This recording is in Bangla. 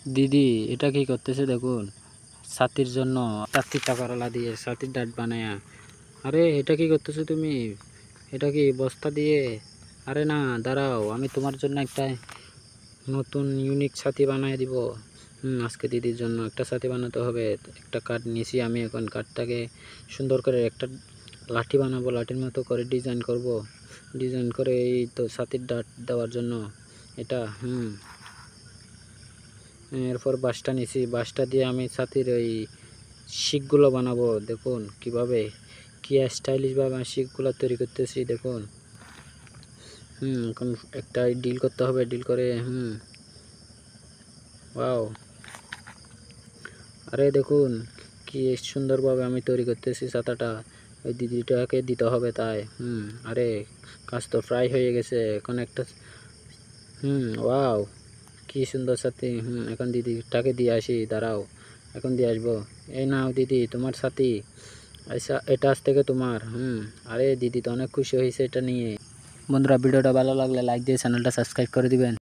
দিদি এটা কি করতেছে দেখুন, ছাতির জন্য 4টা করলা দিয়ে ছাতির ডাট বানায়া। আরে এটা কি করতেছো তুমি? এটা কি বস্তা দিয়ে? আরে না, দাঁড়াও, আমি তোমার জন্য একটা নতুন ইউনিক ছাতি বানায় দিব। আজকে দিদির জন্য একটা ছাতি বানাতে হবে। একটা কাঠ নিয়েছি আমি, এখন কাঠটাকে সুন্দর করে একটা লাঠি বানাবো, লাঠির মতো করে ডিজাইন করব। ডিজাইন করে এই তো ছাতির ডাট দেওয়ার জন্য এটা। এরপর বাঁশটা নিছি, বাঁশটা দিয়ে আমি ছাতির ওই শিকগুলো বানাবো। দেখুন কিভাবে, কি স্টাইলিশ ভাবে আমি শিকগুলো তৈরি করতেছি দেখুন। এখন একটা ডিল করতে হবে, ডিল করে ওয়াও, আরে দেখুন কি সুন্দরভাবে আমি তৈরি করতেছি ছাতাটা। ওই দিদিটাকে দিতে হবে তাই। আরে কাজ তো প্রায় হয়ে গেছে, এখন একটা ওয়াও, কি সুন্দর ছাতি। এখন দিদিটাকে দিয়ে আসি, দাঁড়াও, এখন দিয়ে আসবো। এই নাও দিদি তোমার ছাতি, আচ্ছা এটা আজ থেকে তোমার। আরে দিদি তো অনেক খুশি হয়েছে এটা নিয়ে। বন্ধুরা, ভিডিওটা ভালো লাগলে লাইক দিয়ে চ্যানেলটা সাবস্ক্রাইব করে দিবেন।